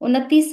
29,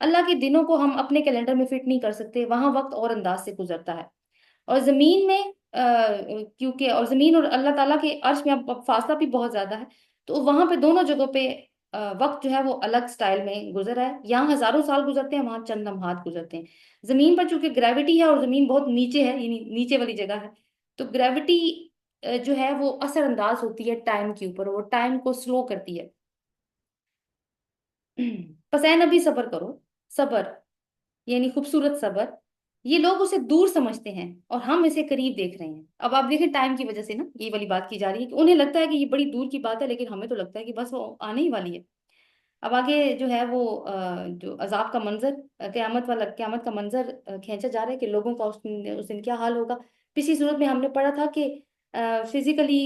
اللہ کے دنوں کو ہم اپنے کیلنڈر میں فٹ نہیں کر سکتے، وہاں وقت اور انداز سے گزرتا ہے۔ اور زمین میں کیونکہ اور زمین اور اللہ تعالیٰ کے عرش میں اب فاصلہ بھی بہت زیادہ ہے، تو وہاں پہ دونوں جگہوں پہ وقت جو ہے وہ الگ سٹائل میں گزر رہا ہے، یہاں ہزاروں سال گزرتے ہیں، وہاں چند لمحات گزرتے ہیں۔ زمین پر چونکہ گریوٹی ہے اور زمین بہت نیچے ہے، یعنی نیچے والی جگہ ہے، تو گریوٹی جو ہے وہ اثر انداز ہوتی ہے ٹائم کے اوپر، وہ ٹائم کو سلو کرتی ہے۔ پس اے نبی صبر کرو، صبر یعنی خوبصورت صبر، یہ لوگ اسے دور سمجھتے ہیں اور ہم اسے قریب دیکھ رہے ہیں۔ اب آپ دیکھیں ٹائم کی وجہ سے نا یہ والی بات کی جا رہی ہے کہ انہیں لگتا ہے کہ یہ بڑی دور کی بات ہے، لیکن ہمیں تو لگتا ہے کہ بس وہ آنے ہی والی ہے۔ اب آگے جو ہے وہ جو عذاب کا منظر، قیامت کا منظر کھینچا جا رہا ہے کہ لوگوں کا اس دن کیا حال ہوگا۔ پچھلی صورت میں ہم نے پڑھا تھا کہ فزیکلی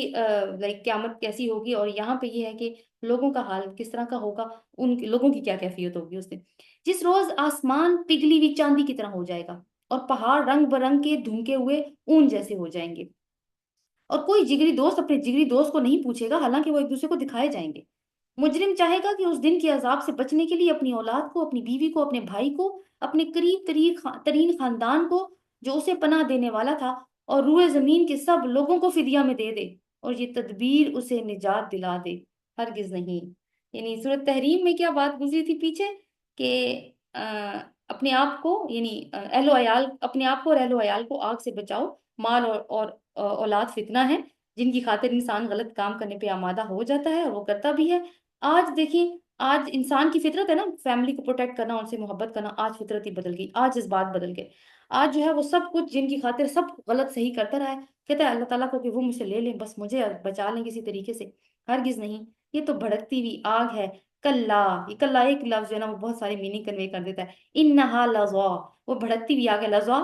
لائک قیامت کیسی ہوگی، اور یہاں پہ یہ ہے کہ لوگوں کا حال کس طرح کا ہوگا، ان لوگوں کی کیا کیفیت ہوگی اس دن۔ جس روز آسمان پگھلی ہوئی چاندی کی طرح ہو جائے گا اور پہاڑ رنگ برنگ کے دھنکے ہوئے اون جیسے ہو جائیں گے، اور کوئی جگری دوست اپنے جگری دوست کو نہیں پوچھے گا، حالانکہ وہ ایک دوسرے کو دکھائے جائیں گے۔ مجرم چاہے گا کہ اس دن کے عذاب سے بچنے کے لیے اپنی اولاد کو، اپنی بیوی کو، اپنے بھائی کو، اپنے قریب ترین خاندان کو جو اسے پناہ دینے والا تھا، اور روئے زمین کے سب لوگوں کو فدیہ میں دے دے، اور یہ تدبیر اسے نجات دلا دے۔ ہرگز نہیں۔ یعنی سورۃ تحریم میں کیا بات گزری تھی پیچھے کہ اپنے آپ کو یعنی اہل و عیال، اپنے آپ کو اور اہل و عیال کو آگ سے بچاؤ، مال اور اولاد فتنہ ہے جن کی خاطر انسان غلط کام کرنے پہ آمادہ ہو جاتا ہے اور وہ کرتا بھی ہے۔ آج دیکھیں، آج انسان کی فطرت ہے نا فیملی کو پروٹیکٹ کرنا، ان سے محبت کرنا، آج فطرت ہی بدل گئی، آج جذبات بدل گئے۔ آج جو ہے وہ سب کچھ جن کی خاطر سب غلط صحیح کرتا رہا ہے، کہتا ہے اللہ تعالیٰ کو کہ وہ مجھ سے لے لیں، بس مجھے بچا لیں کسی طریقے سے۔ ہرگز نہیں، یہ تو بھڑکتی ہوئی آگ ہے۔ کلا، یہ کلا ایک لفظ جو ہے نا وہ بہت ساری میننگ کنوے کر دیتا ہے۔ انہا لظا، وہ بھڑکتی ہوئی آگ ہے۔ لظا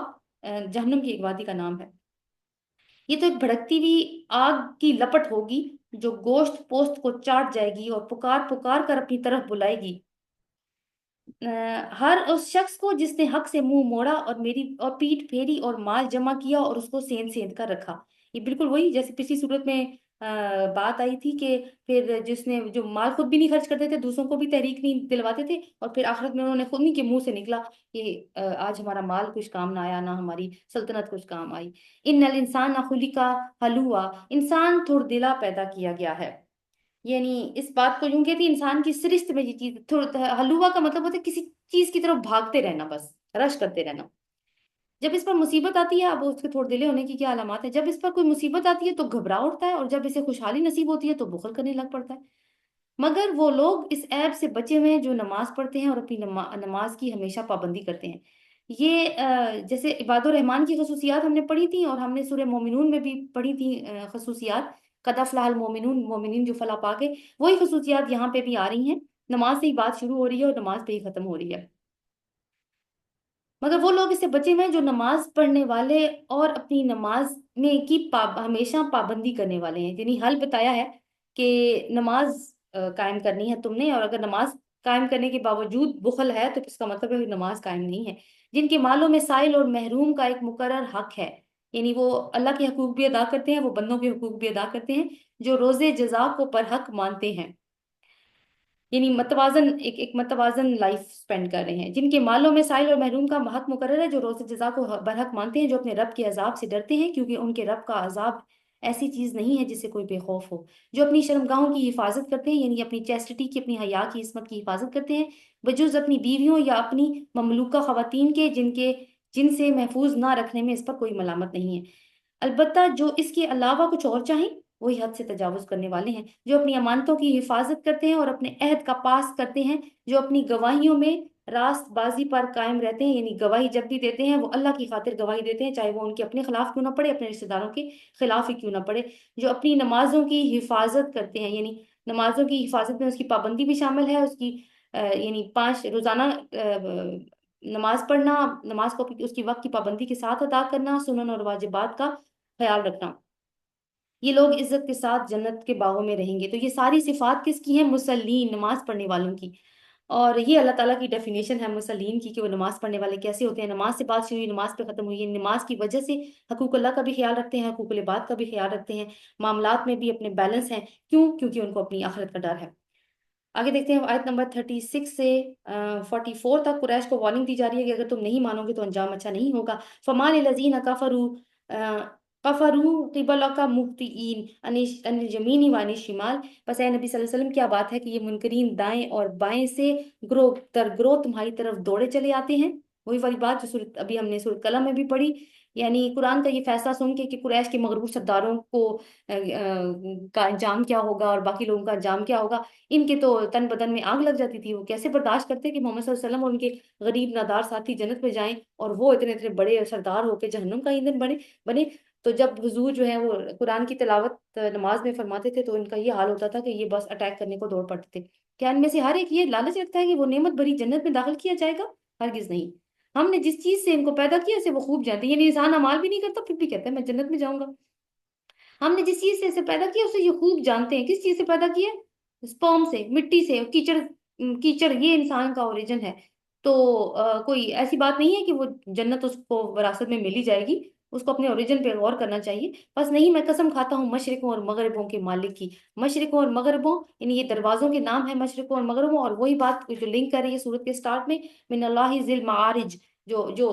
جہنم کی ایک وادی کا نام ہے۔ یہ تو ایک بھڑکتی ہوئی آگ کی لپٹ ہوگی جو گوشت پوست کو چاٹ جائے گی اور پکار پکار کر اپنی طرف بلائے گی ہر اس شخص کو جس نے حق سے منہ موڑا اور میری اور پیٹ پھیری اور مال جمع کیا اور اس کو سین سین کر رکھا۔ یہ بالکل وہی جیسے پچھلی صورت میں بات آئی تھی کہ پھر جس نے جو مال خود بھی نہیں خرچ کرتے تھے، دوسروں کو بھی تحریک نہیں دلواتے تھے، اور پھر آخرت میں انہوں نے خود ہی کے منہ سے نکلا کہ آج ہمارا مال کچھ کام نہ آیا، نہ ہماری سلطنت کچھ کام آئی۔ ان الانسان خلق ہلوعا، انسان تھوڑ دلا پیدا کیا گیا ہے۔ یعنی اس بات کو یوں کہتی انسان کی سرشت میں یہ چیز حلوا کا مطلب ہوتا ہے کسی چیز کی طرف بھاگتے رہنا، بس رش کرتے رہنا۔ جب اس پر مصیبت آتی ہے، اب اس کے تھوڑے دلے ہونے کی کیا علامات ہے، جب اس پر کوئی مصیبت آتی ہے تو گھبرا اٹھتا ہے، اور جب اسے خوشحالی نصیب ہوتی ہے تو بخل کرنے لگ پڑتا ہے۔ مگر وہ لوگ اس عیب سے بچے ہوئے ہیں جو نماز پڑھتے ہیں اور اپنی نماز کی ہمیشہ پابندی کرتے ہیں۔ یہ جیسے عباد الرحمان کی خصوصیات ہم نے پڑھی تھیں، اور ہم نے سورہ مومنون میں بھی پڑھی تھیں خصوصیات، قد افلح المومنون، مومنین جو فلاح پا گئے، وہی خصوصیات یہاں پہ بھی آ رہی ہیں۔ نماز سے ہی بات شروع ہو رہی ہے اور نماز پہ ہی ختم ہو رہی ہے۔ مگر وہ لوگ اس سے بچے ہوئے ہیں جو نماز پڑھنے والے اور اپنی نماز میں کی ہمیشہ پابندی کرنے والے ہیں۔ یعنی حل بتایا ہے کہ نماز قائم کرنی ہے تم نے، اور اگر نماز قائم کرنے کے باوجود بخل ہے تو اس کا مطلب ہے کہ نماز قائم نہیں ہے۔ جن کے مالوں میں سائل اور محروم کا ایک مقرر حق ہے، یعنی وہ اللہ کے حقوق بھی ادا کرتے ہیں، وہ بندوں کے حقوق بھی ادا کرتے ہیں، جو روزے جزا کو پر حق مانتے ہیں، یعنی متوازن ایک متوازن لائف سپینڈ کر رہے ہیں۔ جن کے مالوں میں سائل اور محروم کا حق مقرر ہے، جو روز جزا کو برحق مانتے ہیں، جو اپنے رب کے عذاب سے ڈرتے ہیں، کیونکہ ان کے رب کا عذاب ایسی چیز نہیں ہے جس سے کوئی بے خوف ہو، جو اپنی شرمگاہوں کی حفاظت کرتے ہیں، یعنی اپنی چیسٹٹی کی، اپنی حیا کی، عصمت کی حفاظت کرتے ہیں، بجز اپنی بیویوں یا اپنی مملوکہ خواتین کے جن سے محفوظ نہ رکھنے میں اس پر کوئی ملامت نہیں ہے۔ البتہ جو اس کے علاوہ کچھ اور چاہیں وہی حد سے تجاوز کرنے والے ہیں، جو اپنی امانتوں کی حفاظت کرتے ہیں اور اپنے عہد کا پاس کرتے ہیں، جو اپنی گواہیوں میں راست بازی پر قائم رہتے ہیں، یعنی گواہی جب بھی دیتے ہیں وہ اللہ کی خاطر گواہی دیتے ہیں، چاہے وہ ان کے اپنے خلاف کیوں نہ پڑے، اپنے رشتہ داروں کے خلاف ہی کیوں نہ پڑے، جو اپنی نمازوں کی حفاظت کرتے ہیں، یعنی نمازوں کی حفاظت میں اس کی پابندی بھی شامل ہے، اس کی یعنی 5 روزانہ نماز پڑھنا، نماز کو اس کی وقت کی پابندی کے ساتھ ادا کرنا، سنن اور واجبات کا خیال رکھنا۔ یہ لوگ عزت کے ساتھ جنت کے باغوں میں رہیں گے۔ تو یہ ساری صفات کس کی ہیں؟ مسلین، نماز پڑھنے والوں کی۔ اور یہ اللہ تعالیٰ کی ڈیفینیشن ہے مسلین کی کہ وہ نماز پڑھنے والے کیسے ہوتے ہیں۔ نماز سے بات شروع ہوئی، نماز پہ ختم ہوئی ہے۔ نماز کی وجہ سے حقوق اللہ کا بھی خیال رکھتے ہیں، حقوق العباد کا بھی خیال رکھتے ہیں، معاملات میں بھی اپنے بیلنس ہیں۔ کیوں؟ کیونکہ ان کو اپنی آخرت کا ڈر ہے۔ آگے دیکھتے ہیں آیت نمبر 36 سے 44 تک قریش کو وارننگ دی جا رہی ہے کہ اگر تم نہیں مانو گے تو انجام اچھا نہیں ہوگا. فما للذین کفروا قبلک مہطعین عن الیمین وعن الشمال. بس اے نبی صلی اللہ علیہ وسلم کیا بات ہے کہ یہ منکرین دائیں اور بائیں سے گروہ در گروہ تمہاری طرف دوڑے چلے آتے ہیں. وہی والی بات جو سورۃ ابھی ہم نے سورۃ قلم میں بھی پڑھی. یعنی قرآن کا یہ فیصلہ سن کے کہ قریش کے مغرور سرداروں کو کا انجام کیا ہوگا اور باقی لوگوں کا انجام کیا ہوگا، ان کے تو تن بدن میں آگ لگ جاتی تھی. وہ کیسے برداشت کرتے کہ محمد صلی اللہ علیہ وسلم اور ان کے غریب نادار ساتھی جنت میں جائیں اور وہ اتنے اتنے بڑے سردار ہو کے جہنم کا ایندھن بنے. تو جب حضور جو ہے وہ قرآن کی تلاوت نماز میں فرماتے تھے تو ان کا یہ حال ہوتا تھا کہ یہ بس اٹیک کرنے کو دوڑ پڑتے تھے. کیا ان میں سے ہر ایک یہ لالچ رکھتا ہے کہ وہ نعمت بھری جنت میں داخل کیا جائے گا؟ ہرگز نہیں. ہم نے جس چیز سے ان کو پیدا کیا اسے وہ خوب جانتے ہیں. یعنی انسان امال بھی نہیں کرتا پھر بھی کہتا ہے میں جنت میں جاؤں گا. ہم نے جس چیز سے اسے پیدا کیا اسے یہ خوب جانتے ہیں. کس چیز سے پیدا کیا؟ اسپرم سے، مٹی سے، کیچڑ. کیچڑ یہ انسان کا اوریجن ہے. تو کوئی ایسی بات نہیں ہے کہ وہ جنت اس کو وراثت میں مل ہی جائے گی. اس کو اپنے اوریجن پہ غور کرنا چاہیے. بس نہیں، میں قسم کھاتا ہوں مشرقوں اور مغربوں کے مالک کی. مشرقوں اور مغربوں یعنی یہ دروازوں کے نام ہیں مشرقوں اور مغربوں. اور وہی بات جو لنک کر رہی ہے سورت کے سٹارٹ میں، من اللہ ذی المعارج، جو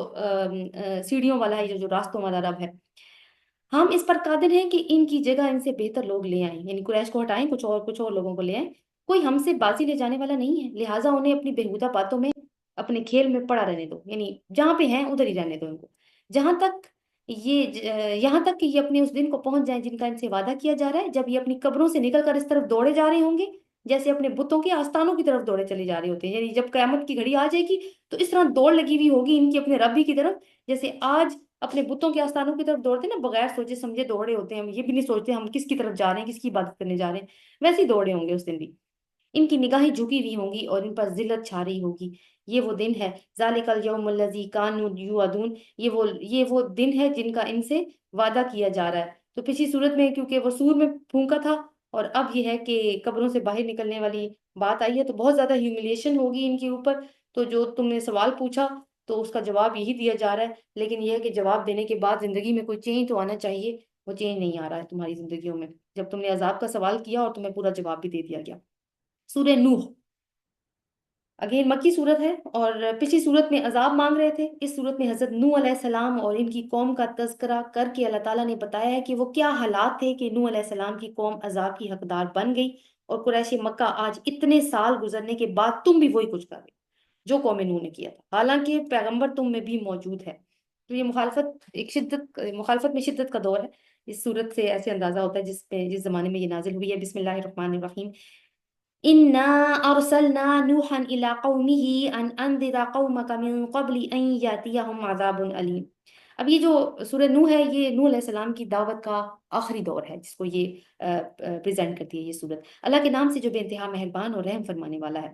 سیڑھیوں والا ہے، جو راستوں والا رب ہے. ہم اس پر قادر ہیں کہ ان کی جگہ ان سے بہتر لوگ لے آئیں. یعنی قریش کو ہٹائیں، کچھ اور لوگوں کو لے آئیں. کوئی ہم سے بازی لے جانے والا نہیں ہے، لہٰذا انہیں اپنی بےہودہ باتوں میں، اپنے کھیل میں پڑا رہنے دو. یعنی جہاں پہ ہیں ادھر ہی رہنے دو ان کو. جہاں تک یہاں تک کہ یہ اپنے اس دن کو پہنچ جائیں جن کا ان سے وعدہ کیا جا رہا ہے، جب یہ اپنی قبروں سے نکل کر اس طرف دوڑے جا رہے ہوں گے جیسے اپنے بتوں کے آستانوں کی طرف دوڑے چلے جا رہے ہوتے ہیں. یعنی جب قیامت کی گھڑی آ جائے گی تو اس طرح دوڑ لگی ہوئی ہوگی ان کی اپنے رب ہی کی طرف، جیسے آج اپنے بتوں کے آستانوں کی طرف دوڑتے ہیں نا، بغیر سوچے سمجھے دوڑے ہوتے ہیں. ہم یہ بھی نہیں سوچتے ہم کس کی طرف جا رہے ہیں، کس کی عبادت کرنے جا رہے ہیں. ویسے ہی دوڑے ہوں گے اس دن بھی. ان کی نگاہیں جھکی ہوئی ہوں گی اور ان پر ذلت چھا رہی ہوگی. یہ وہ دن ہے، ذالک الیوم الذی کانوا یوعدون، یہ وہ دن ہے جن کا ان سے وعدہ کیا جا رہا ہے. تو پچھلی صورت میں کیونکہ وہ سور میں پھونکا تھا اور اب یہ ہے کہ قبروں سے باہر نکلنے والی بات آئی ہے، تو بہت زیادہ ہیوملیشن ہوگی ان کے اوپر. تو جو تم نے سوال پوچھا تو اس کا جواب یہی دیا جا رہا ہے. لیکن یہ ہے کہ جواب دینے کے بعد زندگی میں کوئی چینج تو آنا چاہیے. وہ چینج نہیں آ رہا ہے تمہاری زندگیوں میں جب تم نے عذاب کا سوال کیا اور تمہیں پورا جواب بھی دے دیا گیا. سورہ نوح اگین مکی صورت ہے اور پچھلی صورت میں عذاب مانگ رہے تھے. اس صورت میں حضرت نوح علیہ السلام اور ان کی قوم کا تذکرہ کر کے اللہ تعالیٰ نے بتایا ہے کہ وہ کیا حالات تھے کہ نوح علیہ السلام کی قوم عذاب کی حقدار بن گئی. اور قریش مکہ آج اتنے سال گزرنے کے بعد تم بھی وہی کچھ کر رہے جو قوم نوح نے کیا تھا، حالانکہ پیغمبر تم میں بھی موجود ہے. تو یہ مخالفت میں شدت کا دور ہے. اس صورت سے ایسے اندازہ ہوتا ہے جس زمانے میں یہ نازل ہوئی ہے. بسم اللہ الرحمن الرحیم. انا ارسلنا نوحا الى قومه ان انذر قومك من قبل ان ياتيهم عذاب الیم. اب یہ جو سورہ نوح ہے یہ نوح علیہ السلام کی دعوت کا آخری دور ہے جس کو یہ پریزنٹ کرتی ہے یہ سورت. اللہ کے نام سے جو بے انتہا مہربان اور رحم فرمانے والا ہے.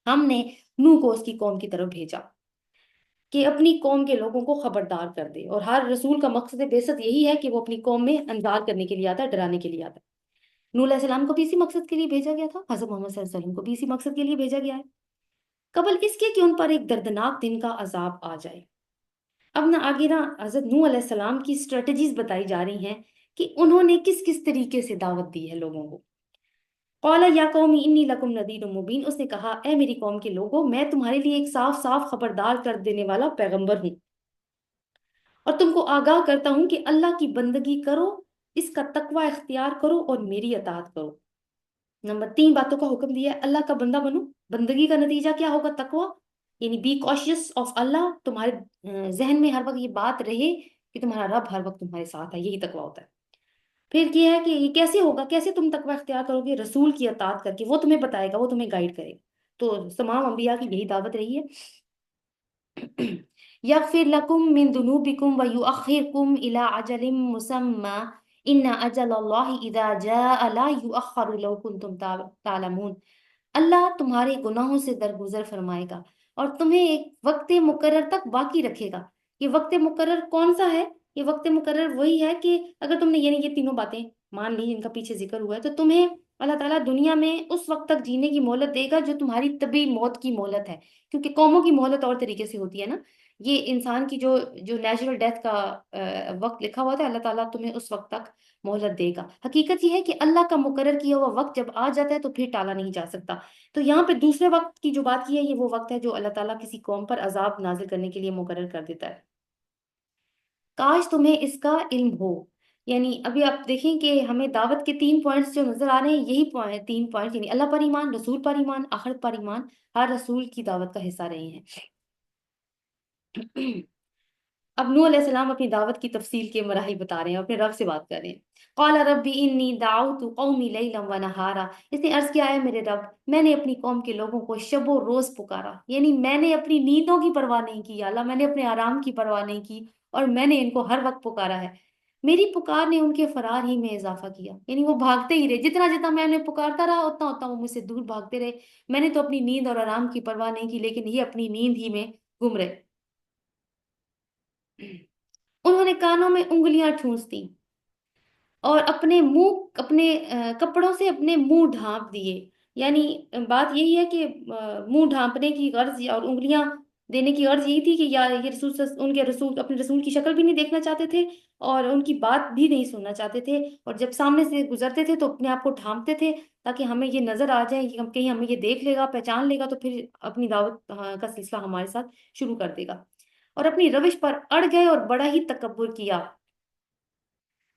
ہم نے نوح کو اس کی قوم کی طرف بھیجا کہ اپنی قوم کے لوگوں کو خبردار کر دے. اور ہر رسول کا مقصد بعثت یہی ہے کہ وہ اپنی قوم میں انذار کرنے کے لیے آتا ہے، ڈرانے کے لیے آتا ہے. نوح علیہ السلام کو بھی اسی مقصد کے لیے بھیجا گیا تھا، حضرت محمد صلی اللہ علیہ وسلم کو بھی اسی مقصد کے لیے بھیجا گیا ہے، قبل اس کے کہ ان پر ایک دردناک دن کا عذاب آ جائے. اب آگے حضرت نوح علیہ السلام کی اسٹریٹجیز بتائی جا رہی ہیں کہ انہوں نے کس کس طریقے سے دعوت دی ہے لوگوں کو. قال یا قوم انی لکم نذیر مبین. اس نے کہا اے میری قوم کے لوگوں، میں تمہارے لیے ایک صاف صاف خبردار کر دینے والا پیغمبر ہوں اور تم کو آگاہ کرتا ہوں کہ اللہ کی بندگی کرو، اس کا تقوی اختیار کرو اور میری اطاعت کرو. نمبر 3 باتوں کا حکم دیا ہے. اللہ کا بندہ بنو. بندگی کا نتیجہ کیا ہوگا؟ تقوی. یعنی بی کاشیس آف اللہ. تمہارے ذہن میں ہر وقت یہ بات رہے کہ تمہارا رب ہر وقت تمہارے ساتھ ہے. یہی تقوی ہوتا ہے. پھر یہ ہے کہ یہ کیسے ہوگا، کیسے تم تقوی اختیار کرو گے؟ رسول کی اطاعت کر کے. وہ تمہیں بتائے گا، وہ تمہیں گائیڈ کرے گا. تو تمام انبیاء کی یہی دعوت رہی ہے. یغفر لکم من ذنوبکم ویؤخرکم الی اجل مسمى ان اجل اللہ اذا جاء لا یؤخر لو کنتم تعلمون. اللہ تمہارے گناہوں سے درگزر فرمائے گا اور تمہیں ایک وقت مقرر تک باقی رکھے گا. یہ وقت مقرر کون سا ہے؟ یہ وقت مقرر وہی ہے کہ اگر تم نے یعنی یہ تینوں باتیں مان لی جن کا پیچھے ذکر ہوا ہے تو تمہیں اللہ تعالیٰ دنیا میں اس وقت تک جینے کی مہلت دے گا جو تمہاری طبی موت کی مہلت ہے. کیونکہ قوموں کی مہلت اور طریقے سے ہوتی ہے نا. یہ انسان کی جو جو نیچرل ڈیتھ کا وقت لکھا ہوا تھا، اللہ تعالیٰ تمہیں اس وقت تک مہلت دے گا۔ حقیقت یہ ہے کہ اللہ کا مقرر کیا ہوا وقت جب آ جاتا ہے تو پھر ٹالا نہیں جا سکتا۔ تو یہاں پہ دوسرے وقت کی جو بات کی ہے، یہ وہ وقت ہے جو اللہ تعالیٰ کسی قوم پر عذاب نازل کرنے کے لیے مقرر کر دیتا ہے۔ کاش تمہیں اس کا علم ہو۔ یعنی ابھی آپ دیکھیں کہ ہمیں دعوت کے 3 پوائنٹس جو نظر آ رہے ہیں، یہی 3 پوائنٹس، یعنی اللہ پر ایمان، رسول پر ایمان، آخرت پر ایمان، ہر رسول کی دعوت کا حصہ رہے ہیں۔ اب نوح علیہ السلام اپنی دعوت کی تفصیل کے مراحل بتا رہے ہیں، اپنے رب سے بات کر رہے ہیں۔ قال ربی انی دعوت قومی لیلا و نہارا، اس نے عرض کیا ہے میرے رب، میں نے اپنی قوم کے لوگوں کو شب و روز پکارا، یعنی میں نے اپنی نیندوں کی پرواہ نہیں کی، یا اللہ میں نے اپنے آرام کی پرواہ نہیں کی، اور میں نے ان کو ہر وقت پکارا ہے۔ میری پکار نے ان کے فرار ہی میں اضافہ کیا، یعنی وہ بھاگتے ہی رہے، جتنا جتنا میں انہیں پکارتا رہا اتنا اتنا وہ مجھ سے دور بھاگتے رہے۔ میں نے تو اپنی نیند اور آرام کی پرواہ نہیں کی، لیکن یہ اپنی نیند ہی میں گم رہے۔ انہوں نے کانوں میں انگلیاں ٹھونس دی اور اپنے منہ، اپنے کپڑوں سے اپنے منہ ڈھانپ دیے۔ یعنی بات یہی ہے کہ منہ ڈھانپنے کی غرض اور انگلیاں دینے کی غرض یہی تھی کہ یا یہ ان کے رسول اپنے رسول کی شکل بھی نہیں دیکھنا چاہتے تھے، اور ان کی بات بھی نہیں سننا چاہتے تھے، اور جب سامنے سے گزرتے تھے تو اپنے آپ کو ڈھانپتے تھے تاکہ ہمیں یہ نظر آ جائے کہ ہم کہیں ہمیں یہ دیکھ لے گا، پہچان لے گا، تو پھر اپنی دعوت کا سلسلہ ہمارے ساتھ شروع کر دے گا، اور اپنی روش پر اڑ گئے اور بڑا ہی تکبر کیا۔